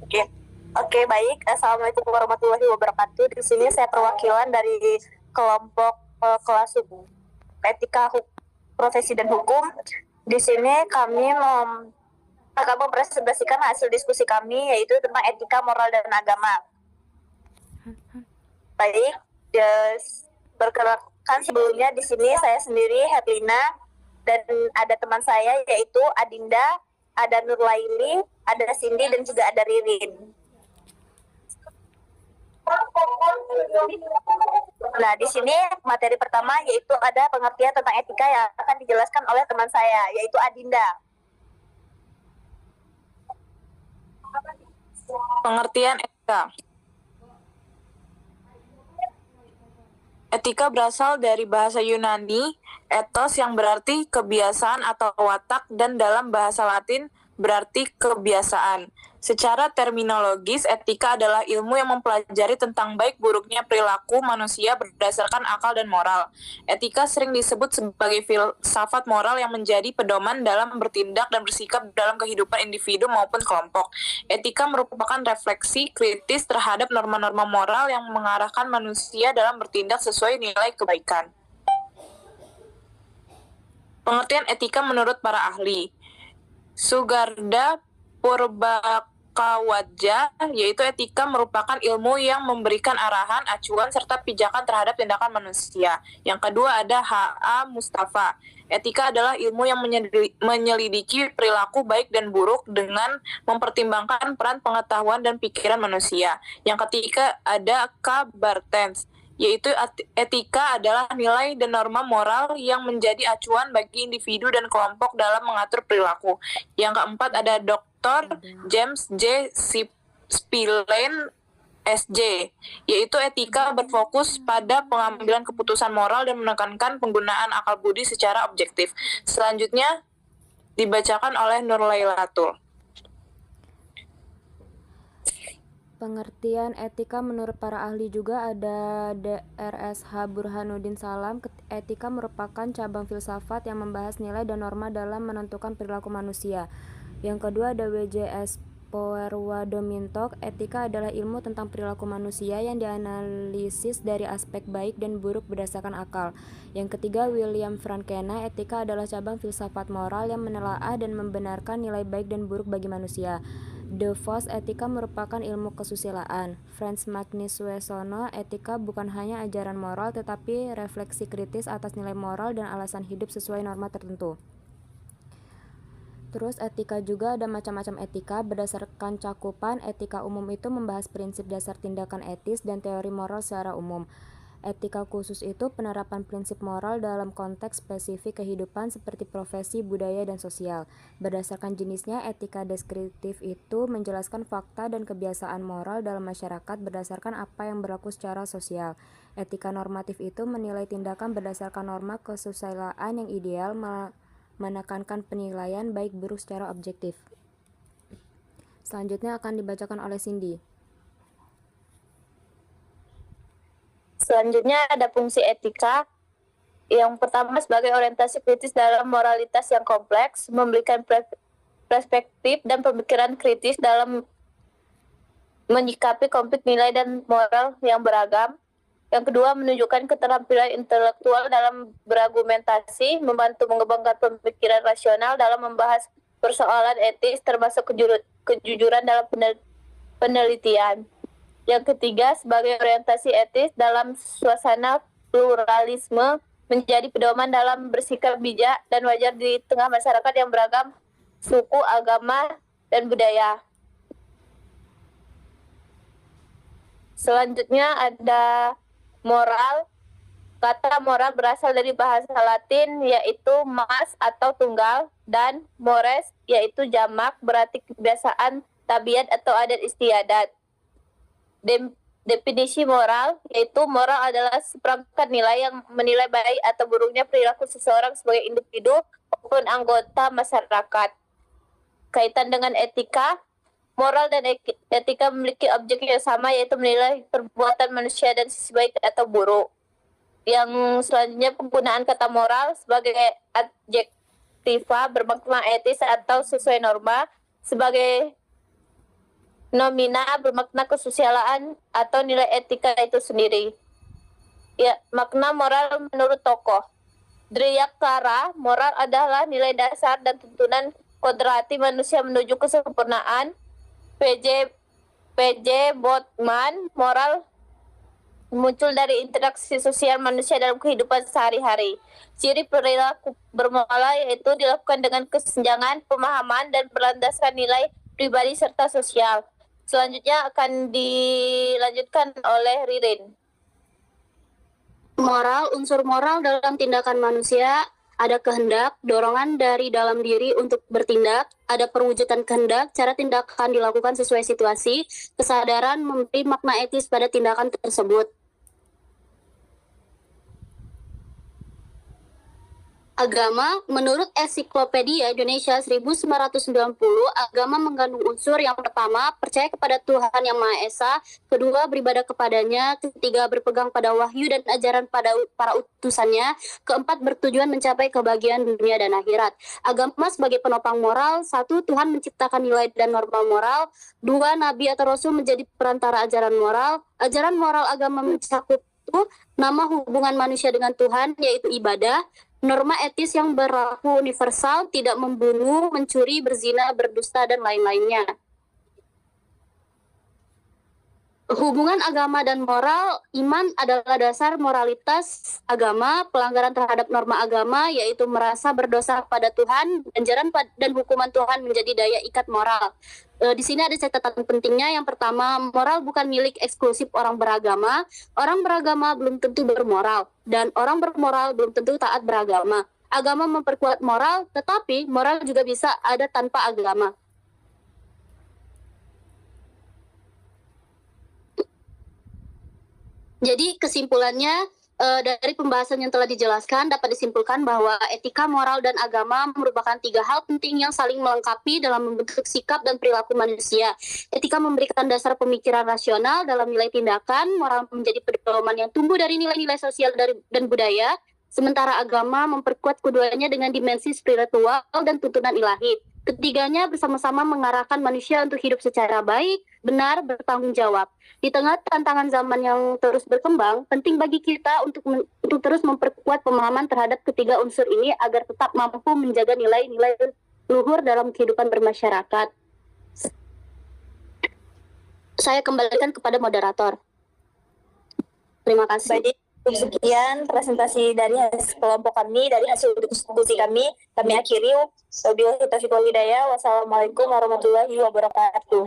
Oke, oke, baik. Assalamualaikum warahmatullahi wabarakatuh. Di sini saya perwakilan dari kelompok kelas etika profesi dan hukum. Di sini kami akan mempresentasikan hasil diskusi kami, yaitu tentang etika, moral, dan agama. Baik, perkenalkan sebelumnya di sini saya sendiri Herlina, dan ada teman saya yaitu Adinda, ada Nurlaili, ada Cindy, dan juga ada Ririn. Nah, di sini materi pertama yaitu ada pengertian tentang etika yang akan dijelaskan oleh teman saya, yaitu Adinda. Pengertian etika. Etika berasal dari bahasa Yunani, ethos yang berarti kebiasaan atau watak, dan dalam bahasa Latin berarti kebiasaan. Secara terminologis, etika adalah ilmu yang mempelajari tentang baik buruknya perilaku manusia berdasarkan akal dan moral. Etika sering disebut sebagai filsafat moral yang menjadi pedoman dalam bertindak dan bersikap dalam kehidupan individu maupun kelompok. Etika merupakan refleksi kritis terhadap norma-norma moral yang mengarahkan manusia dalam bertindak sesuai nilai kebaikan. Pengertian etika menurut para ahli. Sugarda Purbakawadja, yaitu etika merupakan ilmu yang memberikan arahan, acuan, serta pijakan terhadap tindakan manusia. Yang kedua ada H.A. Mustafa. Etika adalah ilmu yang menyelidiki perilaku baik dan buruk dengan mempertimbangkan peran pengetahuan dan pikiran manusia. Yang ketiga ada K. Bartens, yaitu etika adalah nilai dan norma moral yang menjadi acuan bagi individu dan kelompok dalam mengatur perilaku. Yang keempat ada Dr. James J. Spillane, SJ, yaitu etika berfokus pada pengambilan keputusan moral dan menekankan penggunaan akal budi secara objektif. Selanjutnya dibacakan oleh Nurlailatul. Pengertian etika menurut para ahli juga ada DRSH Burhanuddin Salam. Etika merupakan cabang filsafat yang membahas nilai dan norma dalam menentukan perilaku manusia. Yang kedua ada WJS Poerwadomintok. Etika adalah ilmu tentang perilaku manusia yang dianalisis dari aspek baik dan buruk berdasarkan akal. Yang ketiga William Frankena. Etika adalah cabang filsafat moral yang menelaah dan membenarkan nilai baik dan buruk bagi manusia. De Vos, etika merupakan ilmu kesusilaan. Frans Magnus Wesono, etika bukan hanya ajaran moral tetapi refleksi kritis atas nilai moral dan alasan hidup sesuai norma tertentu. Terus etika juga ada macam-macam etika berdasarkan cakupan. Etika umum itu membahas prinsip dasar tindakan etis dan teori moral secara umum. Etika khusus itu penerapan prinsip moral dalam konteks spesifik kehidupan seperti profesi, budaya, dan sosial. Berdasarkan jenisnya, etika deskriptif itu menjelaskan fakta dan kebiasaan moral dalam masyarakat berdasarkan apa yang berlaku secara sosial. Etika normatif itu menilai tindakan berdasarkan norma kesusilaan yang ideal, menekankan penilaian baik buruk secara objektif. Selanjutnya akan dibacakan oleh Cindy. Selanjutnya ada fungsi etika. Yang pertama sebagai orientasi kritis dalam moralitas yang kompleks, memberikan perspektif dan pemikiran kritis dalam menyikapi konflik nilai dan moral yang beragam. Yang kedua, menunjukkan keterampilan intelektual dalam berargumentasi, membantu mengembangkan pemikiran rasional dalam membahas persoalan etis, termasuk kejujuran dalam penelitian. Yang ketiga, sebagai orientasi etis dalam suasana pluralisme, menjadi pedoman dalam bersikap bijak dan wajar di tengah masyarakat yang beragam suku, agama, dan budaya. Selanjutnya ada moral. Kata moral berasal dari bahasa Latin yaitu mas atau tunggal, dan mores yaitu jamak, berarti kebiasaan, tabiat atau adat istiadat. Definisi moral yaitu moral adalah seperangkat nilai yang menilai baik atau buruknya perilaku seseorang sebagai individu maupun anggota masyarakat. Kaitan dengan etika, moral dan etika memiliki objek yang sama, yaitu menilai perbuatan manusia dan sisi baik atau buruk. Yang selanjutnya penggunaan kata moral sebagai adjektiva bermakna etis atau sesuai norma. Sebagai nomina bermakna kesusilaan atau nilai etika itu sendiri. Ya, makna moral menurut tokoh. Driyakara, moral adalah nilai dasar dan tuntunan kodrati manusia menuju kesempurnaan. PJ Botman, moral muncul dari interaksi sosial manusia dalam kehidupan sehari-hari. Ciri perilaku bermoral yaitu dilakukan dengan kesenjangan, pemahaman, dan berlandaskan nilai pribadi serta sosial. Selanjutnya akan dilanjutkan oleh Ririn. Moral, unsur moral dalam tindakan manusia, ada kehendak, dorongan dari dalam diri untuk bertindak, ada perwujudan kehendak, cara tindakan dilakukan sesuai situasi, kesadaran memberi makna etis pada tindakan tersebut. Agama, menurut Ensiklopedia Indonesia 1990, agama mengandung unsur yang pertama, percaya kepada Tuhan Yang Maha Esa, kedua, beribadah kepadanya, ketiga, berpegang pada wahyu dan ajaran pada para utusannya, keempat, bertujuan mencapai kebahagiaan dunia dan akhirat. Agama sebagai penopang moral, satu, Tuhan menciptakan nilai dan norma moral, dua, Nabi atau Rasul menjadi perantara ajaran moral agama mencakup nama hubungan manusia dengan Tuhan, yaitu ibadah, norma etis yang berlaku universal, tidak membunuh, mencuri, berzina, berdusta, dan lain-lainnya. Hubungan agama dan moral, iman adalah dasar moralitas agama, pelanggaran terhadap norma agama, yaitu merasa berdosa pada Tuhan, ganjaran dan hukuman Tuhan menjadi daya ikat moral. Di sini ada catatan pentingnya. Yang pertama, moral bukan milik eksklusif orang beragama belum tentu bermoral, dan orang bermoral belum tentu taat beragama. Agama memperkuat moral, tetapi moral juga bisa ada tanpa agama. Jadi kesimpulannya, dari pembahasan yang telah dijelaskan dapat disimpulkan bahwa etika, moral, dan agama merupakan tiga hal penting yang saling melengkapi dalam membentuk sikap dan perilaku manusia. Etika memberikan dasar pemikiran rasional dalam nilai tindakan, moral menjadi pedoman yang tumbuh dari nilai-nilai sosial dan budaya, sementara agama memperkuat keduanya dengan dimensi spiritual dan tuntunan ilahi. Ketiganya bersama-sama mengarahkan manusia untuk hidup secara baik, benar, bertanggung jawab. Di tengah tantangan zaman yang terus berkembang, penting bagi kita untuk terus memperkuat pemahaman terhadap ketiga unsur ini agar tetap mampu menjaga nilai-nilai luhur dalam kehidupan bermasyarakat. Saya kembalikan kepada moderator. Terima kasih. Baik, sekian presentasi dari kelompok kami, dari hasil diskusi kami akhiri. Wabillahi taufiq wal hidayah. Wassalamualaikum warahmatullahi wabarakatuh.